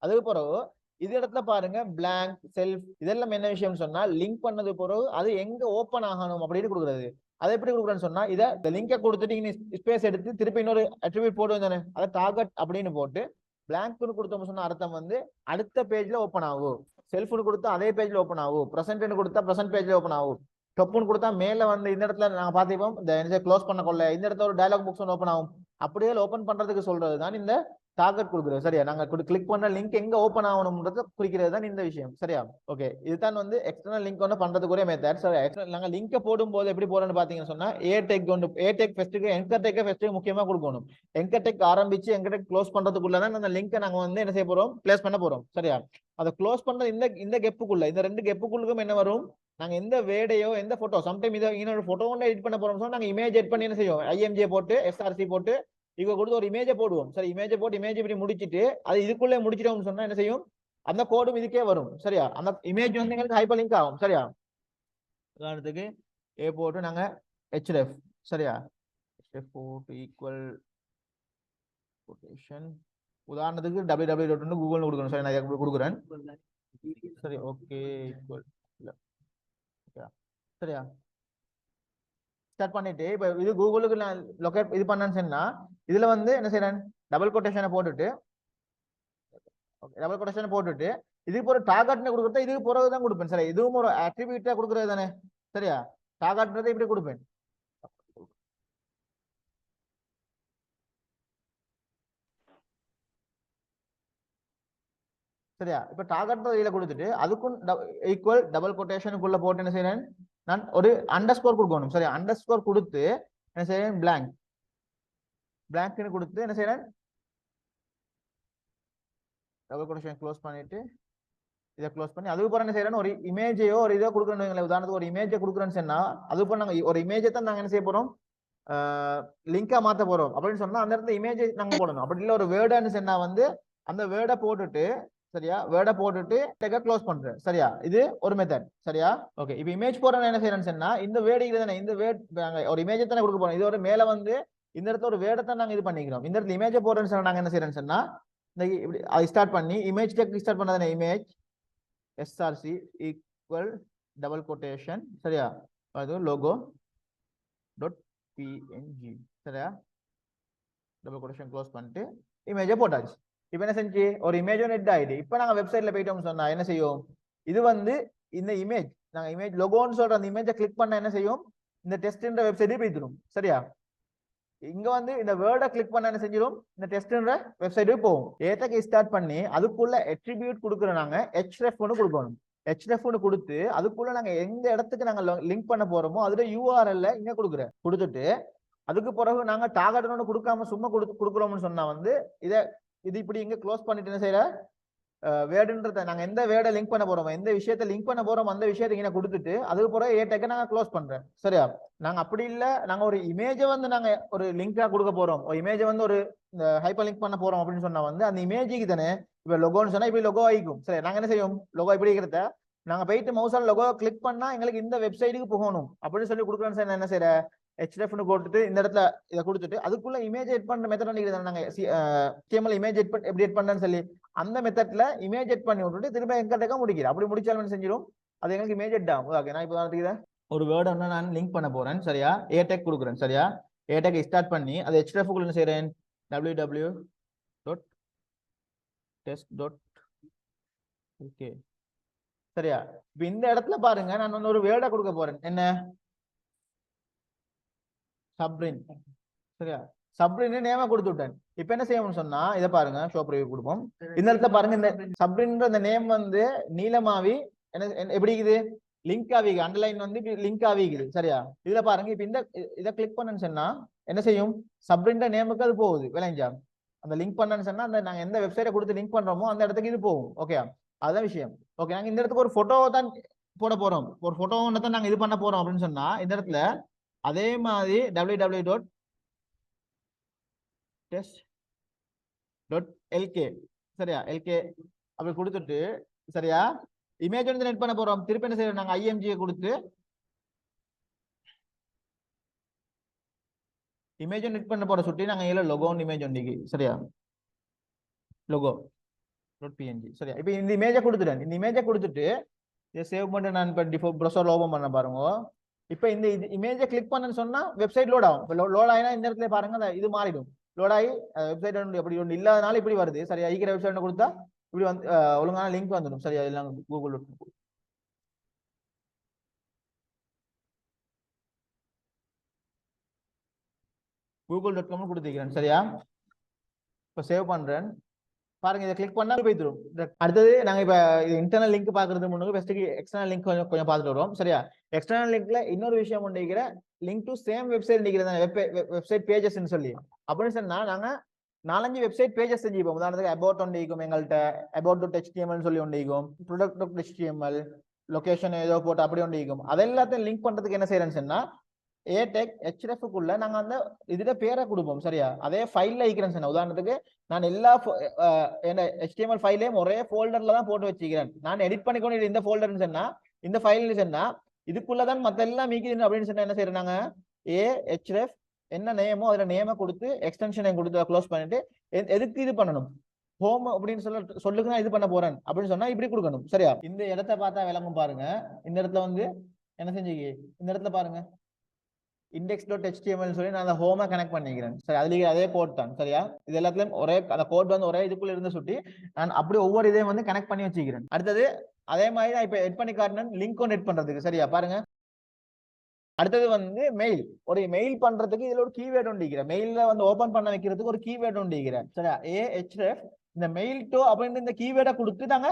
Speaker 3: அதுக்கு பிறகு இது இடத்துல பாருங்க பிளாங்க் செல்ஃப் இதெல்லாம் என்ன விஷயம் சொன்னா லிங்க் பண்ணது பிறகு அது எங்க ஓப்பன் ஆகணும் அப்படின்னு கொடுக்குறது. அதை எப்படி கொடுக்குறேன்னு சொன்னா இதை லிங்கை கொடுத்துட்டு நீங்க ஸ்பேஸ் எடுத்து திருப்பி இன்னொரு அட்ரிபியூட் போடுவோம் தானே, அதை டார்கெட் அப்படின்னு போட்டு பிளாங்க்னு கொடுத்தோம் சொன்னா அர்த்தம் வந்து அடுத்த பேஜ்ல ஓப்பன் ஆகும். செல்ஃப்னு கொடுத்தா அதே பேஜ்ல ஓப்பன் ஆகும். ப்ரெசென்ட்னு கொடுத்தா ப்ரெசென்ட் பேஜ்ல ஓப்பன் ஆகும். டொப்புன்னு கொடுத்தா மேல வந்து இந்த இடத்துல நாங்க பாத்திப்போம் இந்த க்ளோஸ் பண்ண கொள்ள இந்த இடத்துல ஒரு டயலாக் பாக்ஸ் ஒன்று ஓப்பன் ஆகும். அப்படியே ஓப்பன் பண்றதுக்கு சொல்றது தான் இந்த டார்கெட் கொடுக்குறது. சரியா, நாங்க கிளிக் பண்ண லிங்க் எங்க ஓப்பன் ஆகணும்ன்றது குறிக்கிறது தான் இந்த விஷயம். சரியா, ஓகே, இதுதான் வந்து எக்ஸ்டர்னல் லிங்க் ஒன்று பண்றதுக்குரிய மெத்தட். சரி, நாங்க லிங்க் போடும்போது எப்படி போறோம்னு பாத்தீங்கன்னு சொன்னா ஏ டெக் ஃபெஸ்ட்டுக்கு எங்கர் டெக் ஃபெஸ்ட்டுக்கு முக்கியமா கொடுக்கணும். எங்கர் டெக் ஆரம்பிச்சு எங்கர் டெக் க்ளோஸ் பண்றதுக்குள்ளதான் அந்த லிங்கை நாங்க வந்து என்ன செய்ய போறோம், பிளேஸ் பண்ண போறோம். சரியா, அதை க்ளோஸ் பண்ற இந்த கெப்புக்குள்ள இந்த 2 கெப்புக்குள்ளுக்கும் என்ன வரும், நாங்க எந்த வேடையோ எந்த போட்டோ சம்டைம் இதை இன்னொரு போட்டோ ஒன்று எடிட் பண்ண போறோம் சொன்னா நாங்க இமேஜ் எடிட் பண்ணி என்ன செய்வோம், IMG போட்டு SRC போட்டு இவங்க கொடுத்து ஒரு இமேஜை போடுவோம். சரி, இமேஜை போட்டு இமேஜ் இப்படி முடிச்சிட்டு அது இதுக்குள்ளே முடிச்சிட்டோம்னு சொன்னா என்ன செய்யும், அந்த கோடும் இதுக்கே வரும். சரியா, அந்த இமேஜ் வந்து எங்களுக்கு ஹைப்பர் லிங்க் ஆகும். சரியா, உதாரணத்துக்கு ஏ போட்டு நாங்க href. சரியா, href போட்டு ஈக்குவல் கொட்டேஷன் உதாரணத்துக்கு www கூகுள் கொடுக்கணும். சரி, நான் கொடுக்குறேன். சரி, ஓகே ஈக்குவல் சரியா ஸ்டார்ட் பண்ணிட்டு இப்ப இது கூகுளுக்கு நான் லொகேட் இது பண்ணேன்னு சொன்னா இதுல வந்து என்ன செய்யறேன், டபுள் கொட்டேஷனை போட்டுட்டு இதுக்கு ஒரு டார்கெட் கொடுக்குறது இதுக்கு பிறகுதான் கொடுப்பேன். சரி, இதுவும் ஒரு அட்ரிபியூட்டா கொடுக்குறது தானே. சரியா, டார்கெட் இப்படி கொடுப்பேன். சரியா, இப்ப டார்கெட் இதுல கொடுத்துட்டு அதுக்கும் ஈக்குவல் டபுள் கொட்டேஷனுக்குள்ள போட்டு என்ன செய்யறேன், நான் ஒரு அண்டர்ஸ்கோர் கொடுக்கணும். சரியா, அண்டர்ஸ்கோர் கொடுத்து என்ன செய்யறேன், பிளாங்க்னு கொடுத்து என்ன செய்யறேன், டபுள் கொட்டேஷன் க்ளோஸ் பண்ணிட்டு இதை க்ளோஸ் பண்ணி அதுக்கு போற என்ன செய்யறேன், ஒரு இமேஜையோ ஒரு இதோ கொடுக்குறேன். உதாரணத்துக்கு ஒரு இமேஜை கொடுக்குறேன்னு சொன்னா அதுக்கு போற நாங்க ஒரு இமேஜை தான் நாங்க என்ன செய்ய போறோம், லிங்கா மாத்த போறோம் அப்படின்னு சொன்னா அந்த இடத்துல இமேஜ் நாங்க போடணும். அப்படி இல்லை ஒரு வேர்டுன்னு சொன்னா வந்து அந்த வேர்டை போட்டுட்டு சரியா வேர்டை போட்டுட்டு க்ளோஸ் பண்றேன். சரியா, இது ஒரு மெத்தட். சரியா, ஓகே, இப்போ இமேஜ் போடுறேன் என்ன செய்யறேன்னு சொன்னா இந்த வேர்டு தானே, இந்த வேர்ட் நாங்க ஒரு இமேஜை தானே கொடுக்க போறோம். இது ஒரு மேல வந்து இந்த இடத்துல ஒரு வேர்டை தான் நாங்க இது பண்ணிக்கிறோம். இந்த இடத்துல இமேஜை போடுறேன்னு சொன்னா நாங்க என்ன செய்யறேன்னு சொன்னா இந்த இப்படி அதை ஸ்டார்ட் பண்ணி இமேஜ் டெக் ஸ்டார்ட் பண்ணதானே, image SRC equal double quotation. சரியா, அது லோகோ டாட் PNG. சரியா, டபுள் கொட்டேஷன் க்ளோஸ் பண்ணிட்டு இமேஜை போட்டாச்சு. இப்போ என்ன செஞ்சு ஒரு இமேஜ் நெட் ஆயிடு. இப்போ நாங்க வெப்சைட்ல போயிட்டோம்னு சொன்னா என்ன செய்யும், இது வந்து இந்த இமேஜ் நாங்க இமேஜ் லோகோன்னு சொல்ற அந்த இமேஜை கிளிக் பண்ண என்ன செய்யும், இந்த டெஸ்ட்ன்ற வெப்சைட்டே போயிடும். சரியா, இங்க வந்து இந்த வேர்டை கிளிக் பண்ண என்ன செஞ்சிடும், இந்த டெஸ்ட்ன்ற வெப்சைட்டுக்கு போகும். ஏட்டக்கு ஸ்டார்ட் பண்ணி அதுக்குள்ள அட்ரிபியூட் கொடுக்குற நாங்க hrefனு கொடுக்கணும். hrefனு கொடுத்து அதுக்குள்ள நாங்க எந்த இடத்துக்கு நாங்க லிங்க் பண்ண போறோமோ அதோட URL இங்க கொடுத்துட்டு அதுக்கு பிறகு நாங்க டார்கெட் ஒன்று கொடுக்காம சும்மா கொடுக்குறோம்னு சொன்னா வந்து இது இப்படி இங்க க்ளோஸ் பண்ணிட்டு என்ன செய்யற வேர்டுன்றத நாங்க எந்த வேர்டை லிங்க் பண்ண போறோமோ எந்த விஷயத்தை லிங்க் பண்ண போறோம் அந்த விஷயத்தை இங்க கொடுத்துட்டு அதுக்கு பிறகு ஏட்டக்க நாங்க க்ளோஸ் பண்றேன். சரியா, நாங்க அப்படி இல்ல நாங்க ஒரு இமேஜை வந்து நாங்க ஒரு லிங்கா கொடுக்க போறோம், ஒரு இமேஜை வந்து ஒரு ஹைப்பர் லிங்க் பண்ண போறோம் அப்படின்னு சொன்னா வந்து அந்த இமேஜுக்கு தானே இப்ப லொகோன்னு சொன்னா இப்படி லொகோ ஆயிக்கும். சரி, நாங்க என்ன செய்வோம், லொகோ இப்படி இருக்கிறத நாங்க போயிட்டு மவுசால் லொகோ கிளிக் பண்ணா எங்களுக்கு இந்த வெப்சைட்டுக்கு போகணும் அப்படின்னு சொல்லி கொடுக்குறேன்னு என்ன செய்யற hrefனு போட்டுட்டு இந்த இடத்துல இதை கொடுத்துட்டு அதுக்குள்ள இமேஜ் எட் பண்ற மெத்தட் நாங்க HTML இமேஜ் எப்படி எட் பண்றேன்னு சொல்லி அந்த மெத்தட்ல இமேஜ் எட் பண்ணி விட்டுட்டு திரும்ப எங்க முடிக்கிறேன். அப்படி முடிச்சாலும் செஞ்சிடும் அது எங்களுக்கு இமேஜ் எட் ஆகும். ஓகே, நான் இப்போ ஒரு வேர்டு ஒன்று நான் லிங்க் பண்ண போறேன். சரியா, ஏடெக் கொடுக்குறேன். சரியா, ஏடெக் ஸ்டார்ட் பண்ணி அது href குள்ள செய்றேன் www.test.ok. சரியா, இப்போ இந்த இடத்துல பாருங்க நான் ஒரு வேர்டை கொடுக்க போறேன், என்ன சப்ரின். சரியா, சப்ரின் நேமா கொடுத்து விட்டேன். இப்ப என்ன செய்யணும்னு சொன்னா இதை பாருங்க, ஷோ ப்ரிவ்யூ கொடுப்போம். இந்த இடத்துல பாருங்க, இந்த சப்ரின்ற இந்த நேம் வந்து நீலமாவி எப்படி இருக்குது, லிங்க் ஆகிக்கு, அண்டர்லைன் வந்து லிங்க் ஆகிக்குது. சரியா? இதுல பாருங்க, இப்ப இந்த இதை கிளிக் பண்ணன்னு சொன்னா என்ன செய்யும், சப்ரின்ற நேமுக்கு அது போகுது. விளைஞ்சா அந்த லிங்க் பண்ணன்னு சொன்னா அந்த நாங்க எந்த வெப்சைட்டை கொடுத்து லிங்க் பண்றோமோ அந்த இடத்துக்கு இது போகும். ஓகே, அதுதான் விஷயம். ஓகே, நாங்க இந்த இடத்துக்கு ஒரு போட்டோ தான் போட போறோம், ஒரு போட்டோ தான் நாங்க இது பண்ண போறோம் அப்படின்னு சொன்னா இந்த இடத்துல அதே மாதிரி www.test.lk சரியா, எல்கே அப்படி கொடுத்துட்டு சரியா, இமேஜ் வந்து நெட் பண்ண போறோம். திருப்பி என்ன செய்யறோம், நாங்க ஐஎம்ஜி கொடுத்து இமேஜ் நெட் பண்ண போற சுட்டி நாங்க இல்ல லோகோ இமேஜ் ஒண்டிக்கு. சரியா, லோகோ .png சரியா. இப்போ இந்த இமேஜை கொடுத்துட்டேன். இந்த இமேஜை கொடுத்துட்டு இதை சேவ் பண்ணிட்டு நான் இப்போ டிஃபால்ட் ப்ரௌசர் ஓபன் பண்ண பாருங்க. இப்போ இந்த இமேஜை கிளிக் பண்ணன்னு சொன்னா வெப்சைட் லோட் ஆகும். லோட் ஆயினா இந்த இடத்துல பாருங்க இது மாறிடும். லோட் ஆகி வெப்சைட் அப்படி ஒன்று இல்லாதனால இப்படி வருது. சரியா, ஈக்கிற வெப்சைட் கொடுத்தா இப்படி வந்து ஒழுங்கான லிங்க் வந்துடும். சரியா, எல்லாம் google.com கொடுத்துக்கிறேன். சரியா, இப்போ சேவ் பண்றேன் பாருங்க. இதை கிளிக் பண்ணா போய் தரும். அடுத்தது நாங்க இப்ப இன்டர்னல் லிங்க் பாக்குறது முன்னாடி ஃபர்ஸ்ட் எக்ஸ்டர்னல் லிங்க் கொஞ்சம் பார்த்துட்டு வரோம். சரியா, எக்ஸ்டர்னல் லிங்க்ல இன்னொரு விஷயம் ஒன்றிக்கிற லிங்க் டு சேம் வெப்சைட் நிக்கிறதா, வெப்சைட் பேஜஸ் சொல்லி. அப்படின்னு சொன்னா நாங்க 4-5 வெப்சைட் பேஜஸ் செஞ்சுப்போம். உதாரணத்துக்கு அபவுட் ஒன்றிக்கும், எங்கள்கிட்ட about.html சொல்லி ஒன்றிக்கும், product.html, லொகேஷன் ஏதோ போட்டு அப்படி ஒன்றிக்கும். அதெல்லாத்தையும் லிங்க் பண்றதுக்கு என்ன செய்யறேன்னு சொன்னா ஏடெக் hrefக்குள்ள நாங்க அந்த இதுல பேரை கொடுப்போம். சரியா, அதே ஃபைல்ல இருக்கிறேன்னு சொன்னா உதாரணத்துக்கு நான் எல்லா HTML ஃபைலையும் ஒரே ஃபோல்டர்ல தான் போட்டு வச்சுக்கிறேன். நான் எடிட் பண்ணிக்கொண்டு இந்த ஃபோல்டர்னு சொன்னா இந்த ஃபைல்னு சொன்னா இதுக்குள்ளதான் மத்த எல்லாம் மீக்குது அப்படின்னு சொன்னா என்ன செய்யறோம், நாங்க href என்ன நேமோ அதுல நேம கொடுத்து எக்ஸ்டென்ஷனை கொடுத்து க்ளோஸ் பண்ணிட்டு எதுக்கு இது பண்ணணும், ஹோம் அப்படின்னு சொல்லுங்க நான் இது பண்ண போறேன் அப்படின்னு சொன்னா இப்படி கொடுக்கணும். சரியா, இந்த இடத்த பார்த்தா விளங்கும் பாருங்க. இந்த இடத்துல வந்து என்ன செஞ்சீங்க, இந்த இடத்துல பாருங்க index.html சொல்லி நான் அந்த ஹோமை கனெக்ட் பண்ணிக்கிறேன். சரி, அதுல அதே கோட் தான். சரியா, இது எல்லாத்துலயும் ஒரே அந்த கோட் வந்து ஒரே இதுக்குள்ள இருந்து சுட்டி நான் அப்படி ஒவ்வொரு இதையும் வந்து கனெக்ட் பண்ணி வச்சுக்கிறேன். அடுத்தது அதே மாதிரி நான் இப்ப எட் பண்ணி காட்டினேன் லிங்க் ஒன்று எட் பண்றதுக்கு. சரியா, பாருங்க. அடுத்தது வந்து மெயில், ஒரு மெயில் பண்றதுக்கு இதுல ஒரு கீவேர்டு ஒண்டிக்கிறேன். மெயில வந்து ஓபன் பண்ண வைக்கிறதுக்கு ஒரு கீவேர்டு ஒண்டிக்கிறேன். சரியா, ahref இந்த மெயில் டு அப்படின்னு இந்த கீவேர்டை கொடுத்து நாங்க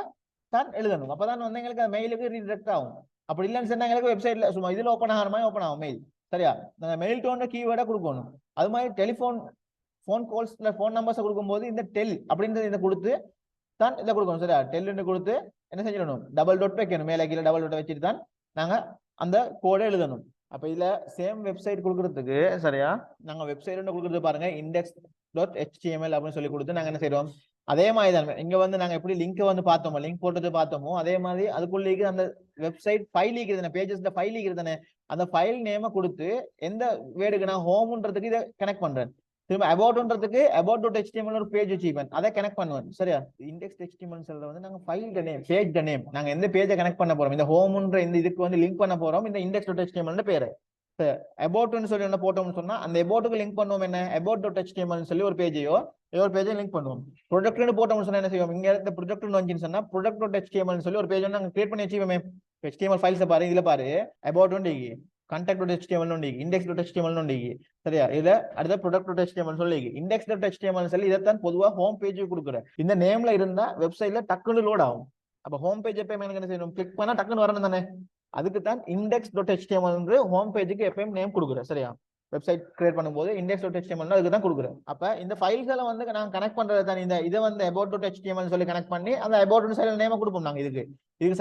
Speaker 3: தான் எழுதணும். அப்பதான் வந்து எங்களுக்கு அந்த மெயிலுக்கு ரீடைரக்ட் ஆகும். அப்படி இல்லைன்னு சொன்னா எங்களுக்கு வெப்சைட்ல சும்மா இதுல ஓப்பன் ஆகிற மாதிரி ஓப்பன் ஆகும் மெயில். சரியா, நாங்க மெயில் டோன் கீவேர்டை கொடுக்கணும். அது மாதிரி டெலிஃபோன் ஃபோன் கால்ஸ்ல ஃபோன் நம்பர்ஸை கொடுக்கும்போது இந்த டெல் அப்படின்றது இதை கொடுத்து தான் இதை கொடுக்கணும். சரியா, டெல்லுன்னு கொடுத்து என்ன செஞ்சிடணும், டபுள் டாட் வைக்கணும். மேலே கீழே டபுள் டாட் வச்சுட்டு தான் நாங்க அந்த கோடை எழுதணும். அப்ப இதுல சேம் வெப்சைட் கொடுக்கறதுக்கு சரியா, நாங்க வெப்சைட் கொடுக்கறது பாருங்க index.html அப்படின்னு சொல்லி கொடுத்து நாங்க என்ன செய்யறோம், அதே மாதிரி தான் இங்க வந்து நாங்க எப்படி லிங்க் வந்து பார்த்தோமோ, லிங்க் போட்டது பார்த்தோமோ அதே மாதிரி அதுக்குள்ள அந்த வெப்சைட் ஃபைல் இருக்கிறது, பேஜஸ்ல ஃபைல் இருக்கிறது, அந்த ஃபைல் நேம கொடுத்து எந்த வேர்டுக்கு நான் ஹோம்ன்றதுக்கு இதை கனெக்ட் பண்றேன். திரும்ப அபவுட்ன்றதுக்கு about.html ஒரு பேஜ் வச்சுப்பேன், அதை கனெக்ட் பண்ணுவேன். சரியா, index.html சொல்றது வந்து நாங்க ஃபைல் நேம், பேஜ் நேம், நாங்க எந்த பேஜை கனெக்ட் பண்ண போறோம், இந்த ஹோம்ன்ற இந்த இதுக்கு வந்து லிங்க் பண்ண போறோம் இந்த index.html பேரு. அபவுட்னு சொல்லி என்ன போட்டோம்னு சொன்னா அந்த அபவுட்டுக்கு லிங்க் பண்ணுவோம் என்ன, about.html சொல்லி ஒரு பேஜையோ ஒரு பேஜை லிங்க் பண்ணுவோம். ப்ரொடக்ட்னு போட்டோம்னு சொன்னா என்ன செய்வோம், இங்க இந்த ப்ரொடக்ட்னு வந்துச்சுன்னு சொன்னா product.html சொல்லி ஒரு பேஜ் நாங்க கிரியேட் பண்ணி வச்சுக்கோமே. HTML ஃபைல்ஸ் பாரு, இதுல பாரு about ஒண்டிக்கு, contact.html ஒண்டிக்கு, index.html ஒண்டிக்கு. சரியா, இதுல அடுத்த product.html சொல்லி index.html சொல்லி இதைத்தான் பொதுவா ஹோம் பேஜுக்கு கொடுக்குறேன். இந்த நேம்ல இருந்தா வெப்சைட்ல டக்குன்னு லோட் ஆகும். அப்ப ஹோம் பேஜ் எப்பயும் எனக்கு என்ன செய்யணும், கிளிக் பண்ணா டக்குன்னு வரணும் தானே, அதுக்கு தான் index.html ஹோம் பேஜுக்கு எப்பயும் நேம் கொடுக்குறேன். சரியா, வெப்சைட் கிரியேட் பண்ணும்போது index.html அதுக்கு தான் கொடுக்குறேன். அப்ப இந்த ஃபைல்ஸ்ல வந்து நான் கனெக்ட் பண்றது தான் இந்த இதை வந்து about.html சொல்லி கனெக்ட் பண்ணி அந்த about சைடுல நேம கொடுப்போம். நாங்க இதுக்கு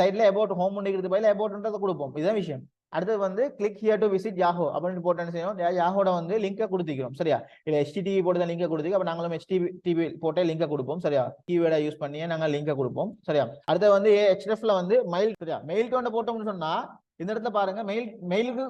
Speaker 3: சைடுல about ஹோம் பண்ணிக்கிறது பதிலா aboutன்றதை கொடுப்போம். இதுதான் விஷயம். அடுத்தது வந்து கிளிக் ஹியர் டு விசிட் யாஹோ அப்படின்னு போட்டு என்ன செய்யணும், யாஹோட வந்து லிங்கை கொடுத்துக்கிறோம். சரியா, இல்ல HTTP போட்டு தான் லிங்கை கொடுத்துக்க. அப்ப நாங்களும் HTTP போட்டே லிங்கை கொடுப்போம். சரியா, கீவேர்டை யூஸ் பண்ணியே நாங்க லிங்கை கொடுப்போம். சரியா, அடுத்தது வந்து hrefல வந்து மெயில். சரியா, மெயில் டோன் போட்டோம்னு சொன்னா இந்த இடத்துல பாருங்க மெயிலுக்கு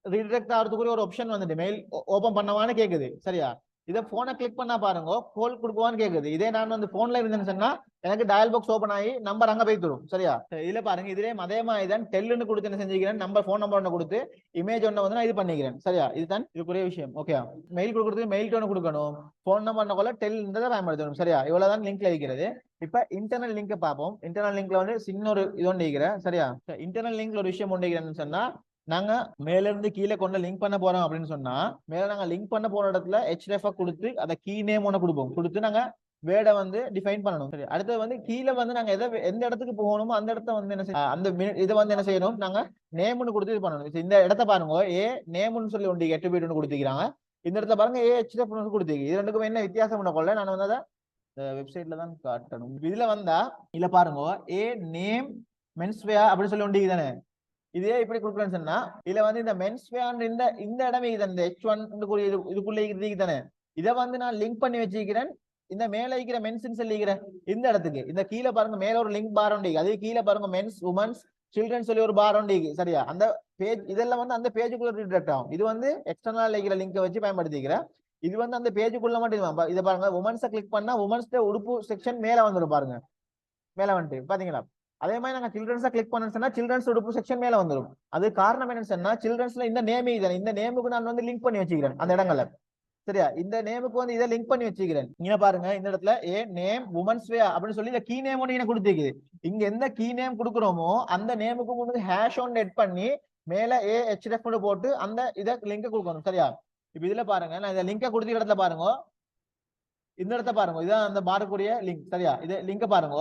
Speaker 3: ரீடைரக்ட் ஆகிறதுக்குரிய ஒரு ஆப்ஷன் வந்துட்டு மெயில் ஓபன் பண்ணவான்னு கேக்குது. சரியா, இதை போனை கிளிக் பண்ணா பாருங்க கோல் கொடுக்குவான்னு கேக்குது. இதே நான் வந்து போன்ல இருந்தேன்னு சொன்னா எனக்கு டயல் பாக்ஸ் ஓபன் ஆகி நம்பர் அங்க போய் தரும். சரியா, இதுல பாருங்க இதுல அதே மாதிரி தான் டெல்லுன்னு கொடுத்து என்ன செஞ்சுக்கிறேன், நம்பர் ஃபோன் நம்பர் ஒன்று கொடுத்து இமேஜ் ஒன்று வந்து நான் இது பண்ணிக்கிறேன். சரியா, இதுதான் இதுக்குரிய விஷயம். ஓகே, மெயில் கொடுக்கறதுக்கு மெயில் டோன் கொடுக்கணும், போன் நம்பர் கொள்ள டெல் பயன்படுத்தணும். சரியா, இவ்வளவுதான் லிங்க்ல இருக்கிறது. இப்ப இன்டர்னல் லிங்க் பார்ப்போம். இன்டர்னல் லிங்க்ல வந்து சின்ன ஒரு இது ஒன்று இருக்கிறேன். சரியா, இன்டர்னல் லிங்க்ல ஒரு விஷயம் ஒன்று சொன்னா நாங்க மேல இருந்து கீழே கொண்டு லிங்க் பண்ண போறோம் அப்படின்னு சொன்னா மேல நாங்க லிங்க் பண்ண போற இடத்துல href கொடுத்து அதை கீ நேம் ஒன்று கொடுப்போம். கொடுத்து நாங்க வேர்டை வந்து டிஃபைன் பண்ணணும். சரி, அடுத்தது வந்து கீழே வந்து நாங்க எந்த இடத்துக்கு போகணுமோ அந்த இடத்த வந்து என்ன செய்யணும், அந்த இதை வந்து என்ன செய்யணும், நாங்க நேம்னு கொடுத்து இது பண்ணணும். இந்த இடத்த பாருங்க, ஏ நேம்னு சொல்லி ஒன்று attribute ஒன்று கொடுத்துக்கிறாங்க. இந்த இடத்துல பாருங்க href கொடுத்துருக்கு. இது ரெண்டுக்கும் என்ன வித்தியாசம் பண்ண நான் வந்து அதை வெப்சைட்ல தான் காட்டணும். இதுல வந்தா இல்ல பாருங்க, ஏ நேம் மென்ஸ்வேர் அப்படின்னு சொல்லி ஒன்று தானே, இதே இப்படி கொடுக்குறேன்னு சொன்னா இதுல வந்து இந்த மென்ஸ்வேர் இந்த இடமே இந்த h1 இதுக்குள்ள இருக்கிறது தானே, இதை வந்து நான் லிங்க் பண்ணி வச்சிருக்கிறேன். இந்த மேல இருக்கிற மென்ஸ்ன்னு சொல்லிக்கிறேன் இந்த இடத்துக்கு. இந்த கீழே பாருங்க மேல ஒரு லிங்க் பார் உண்டு, அதே கீழே பாருங்க மென்ஸ் உமன்ஸ் சில்ட்ரன் சொல்லி ஒரு பார் உண்டு. சரியா, அந்த பேஜ் இதெல்லாம் வந்து அந்த பேஜுக்குள்ள ரீடைரக்ட் ஆகும். இது வந்து எக்ஸ்டர்னல் இருக்கிற லிங்கை வச்சு பயன்படுத்திக்கிறேன். இது வந்து அந்த பேஜுக்குள்ள மட்டும் இதை பாருங்க, உமன்ஸை கிளிக் பண்ணா உமன்ஸ் உடுப்பு செக்ஷன் மேல வந்துடும் பாருங்க, மேல வந்துட்டு பாத்தீங்களா. அதே மாதிரி நாங்க சில்ட்ரன்ஸா கிளிக் பண்ணா சில்ட்ரன்ஸ் உடுப்பு செக்ஷன் மேல வந்துடும். அது காரணம் என்னன்னு சொன்னா சில்ட்ரன்ஸ்ல இந்த நேம் இந்த நேமுக்கு நான் வந்து லிங்க் பண்ணி வச்சுக்கிறேன் அந்த இடங்கள்ல. சரியா, இந்த நேமுக்கு வந்து இதை லிங்க் பண்ணி வச்சுக்கிறேன். இங்க பாருங்க இந்த இடத்துல ஏ நேம் உமன்ஸ் வே அப்படின்னு சொல்லி இந்த கீ நேம் ஒன்று கொடுத்துருக்குது. இங்க எந்த கீ நேம் கொடுக்குறோமோ அந்த நேமுக்கு உங்களுக்கு ஹேஷ் ஒன் எட் பண்ணி மேல href போட்டு அந்த இதை லிங்க கொடுக்கணும். சரியா, இப்ப இதுல பாருங்க நான் இந்த லிங்கை கொடுத்த இடத்துல பாருங்க, இந்த இடத்த பாருங்க, இதான் அந்த பாருக்கூடிய லிங்க். சரியா, இது லிங்க பாருங்க,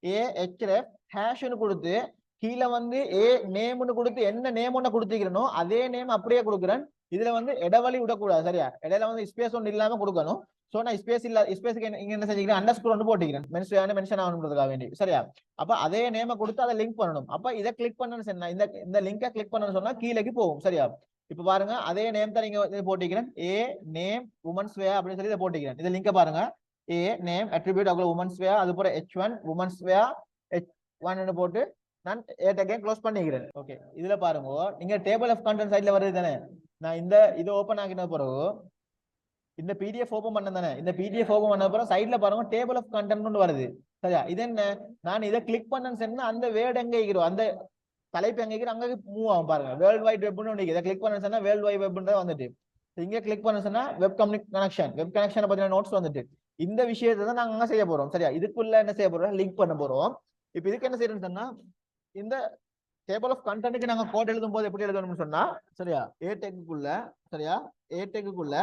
Speaker 3: href ஹேஷ்னு கொடுத்து கீழே வந்து ஏ நேம்னு கொடுத்து என்ன நேம் ஒண்ணு கொடுத்துக்கிறனோ அதே நேம் அப்படியே கொடுக்குறேன். இதுல வந்து இடைவெளி விடக்கூடாது. சரியா, இடையில வந்து ஸ்பேஸ் ஒன்று இல்லாம கொடுக்கணும். சோ நான் ஸ்பேஸ் இல்ல, ஸ்பேஸ்க்கு இங்க என்ன செஞ்சுக்கிறேன், அண்டர்ஸ்கோர் ஒன்று போட்டுக்கிறேன் மென்ஷன் ஆகணுன்றதுக்காக வேண்டி. சரியா, அப்ப அதே நேம கொடுத்து அதை லிங்க் பண்ணணும். அப்ப இதை கிளிக் பண்ணணும்னு சொன்னா இந்த லிங்கை கிளிக் பண்ணணும்னு சொன்னா கீழேக்கு போகும். சரியா, இப்ப பாருங்க அதே நேம் தான் நீங்க போட்டிக்கிறேன், ஏ நேம் உமன்ஸ் வே அப்படின்னு சொல்லி இதை போட்டிக்கிறேன். இந்த லிங்கை பாருங்க, ஏ நேம் அட்ரிபியூட் அவ்வளவு உமன்ஸ் வே, அது போல h1 உமன்ஸ் வே h1 போட்டு நான் க்ளோஸ் பண்ணிக்கிறேன். ஓகே, இதுல பாருங்க நீங்க டேபிள் ஆஃப் கண்டென்ட் சைட்ல வருது தானே, நான் இதை ஓபன் ஆகின பிறகு இந்த பிடிஎஃப் ஓபன் பண்ண தானே, இந்த பிடிஎஃப் ஓபன் பண்ண பிறகு சைட்ல பாருங்க டேபிள் ஆஃப் கண்டென்ட் வருது. சரியா, இது என்ன, நான் இதை கிளிக் பண்ணேன்னு அந்த வேர்டு எங்க இருக்கிறோம், அந்த தலைப்பு எங்க இருக்கிற அங்க மூவ் ஆகும் பாருங்க. வேர்ல்ட் வைட் வெப்னு இதை கிளிக் பண்ண சொன்னா வேர்ல்ட் வைட் வெப்ன்ற வந்துட்டு, இங்க கிளிக் பண்ண சொன்னா வெப் கனெக்ஷன் பத்தின நோட்ஸ் வந்துட்டு. இந்த விஷயத்தை தான் நாங்க செய்ய போறோம். சரியா, இதுக்குள்ள என்ன செய்ய போறோம், லிங்க் பண்ண போறோம். இப்ப இதுக்கு என்ன செய்யறோம்னு சொன்னா இந்த டேபிள் ஆஃப் கண்டென்ட்க்கு நாங்க கோட் எழுதும் போது எப்படி எழுதணும்னு சொன்னா, சரியா, ஏ டேக்குள்ள சரியா ஏ டேக்குள்ள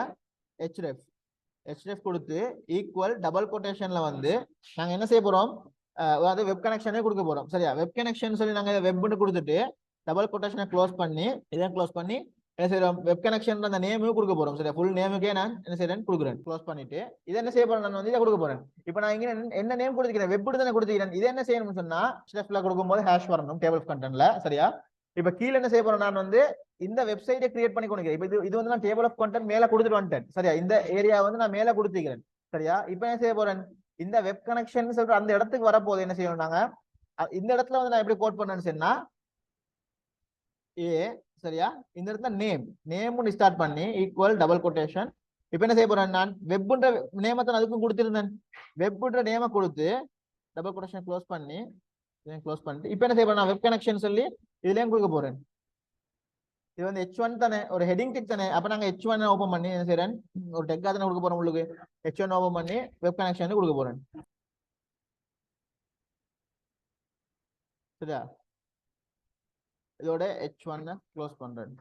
Speaker 3: href கொடுத்து ஈக்குவல் டபுள் கோட்டேஷன்ல வந்து நாங்க என்ன செய்ய போறோம், அதாவது வெப் கனெக்ஷனே கொடுக்க போறோம். சரியா, வெப் கனெக்ஷன் சொல்லி நாங்க வெப்னு கொடுத்துட்டு டபுள் கோட்டேஷனை க்ளோஸ் பண்ணி இதை க்ளோஸ் பண்ணி என்ன செய்யறோம், வெப் கனெக்ஷன் அந்த நேமும் கொடுக்க போறோம். சரியா, ஃபுல் நேமுக்கே நான் என்ன செய்யறேன் கொடுக்குறேன். க்ளோஸ் பண்ணிட்டு இதை என்ன செய்ய போறேன், நான் வந்து இதை கொடுக்க போறேன். இப்போ நான் இங்க என்ன நேம் கொடுத்துக்கிறேன், வெப் தானே கொடுத்துக்கிறேன். இதை என்ன செய்யணும்னு சொன்னா hrefல கொடுக்கும்போது ஹேஷ் வரணும் டேபிள் ஆஃப் கண்டென்ட்ல. சரியா, இப்ப கீழே என்ன செய்ய போறேன், நான் வந்து இந்த வெப்சைட்டை கிரியேட் பண்ணி கொடுக்கிறேன். இப்ப இது வந்து நான் டேபிள் ஆஃப் கண்டென்ட் மேல கொடுத்துட்டு வந்துட்டேன். சரியா, இந்த ஏரியா வந்து நான் மேல கொடுத்துக்கிறேன். சரியா, இப்ப என்ன செய்ய போறேன், இந்த வெப் கனெக்ஷன் சொல்ற அந்த இடத்துக்கு வரப்போது என்ன செய்யணும், நாங்க இந்த இடத்துல வந்து நான் எப்படி கோட் பண்ணேன்னு சொன்னா ஏ சரியா, இந்த இடத்துல நேம் ஸ்டார்ட் பண்ணி ஈக்குவல் டபுள் கோட்டேஷன். இப்ப என்ன செய்ய போறேன், நான் வெப்ன்ற நேமத்தை அதுக்கும் கொடுத்திருந்தேன். வெப்ன்ற நேம கொடுத்து டபுள் கோட்டேஷன் க்ளோஸ் பண்ணிட்டு இப்ப என்ன செய்ய போறேன், நான் வெப் கனெக்ஷன் சொல்லி இதுலயும் கொடுக்க போறேன். இது வந்து h1 தானே, ஒரு ஹெட்டிங் டெக் தானே. அப்ப நாங்க h1 ஓபன் பண்ணி என்ன செய்யறேன், ஒரு டெக்கா தானே கொடுக்க போறோம். உங்களுக்கு h1 ஓபன் பண்ணி வெப் கனெக்ஷன் கொடுக்க போறேன். சரியா, இதோட h1 க்ளோஸ் பண்றேன்.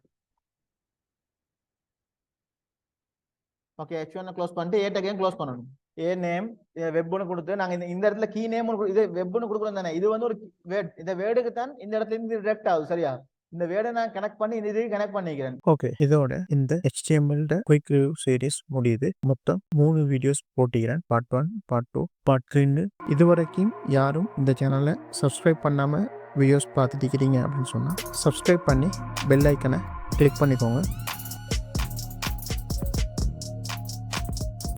Speaker 3: ஓகே, h1 க்ளோஸ் பண்ணிட்டு ஏ டேக்கையும் க்ளோஸ் பண்ணணும். ஏ நேம் வெப்னு கொடுத்து நாங்க இந்த இடத்துல கீ நேம் இது வெப்னு கொடுக்குறோம் தானே, இது வந்து ஒரு வேர்ட். இந்த வேர்டுக்கு தான் இந்த இடத்துல இருந்து டிரெக்ட் ஆகுது. சரியா, இந்த வேர்டை நான் கனெக்ட் பண்ணி இந்த இதுக்கு கனெக்ட் பண்ணிக்கிறேன்.
Speaker 2: ஓகே, இதோட இந்த HTML குயிக் ரிவ்யூ சீரிஸ் முடியுது. மொத்தம் 3 வீடியோஸ் போட்டிக்கிறேன், பார்ட் 1, பார்ட் 2, பார்ட் 3. இதுவரைக்கும் யாரும் இந்த சேனலை சப்ஸ்கிரைப் பண்ணாம வீடியோஸ் பார்த்துட்டு இருக்கிறீங்க அப்படின்னு சொன்னா சப்ஸ்கிரைப் பண்ணி பெல் ஐக்கனை கிளிக் பண்ணிக்கோங்க.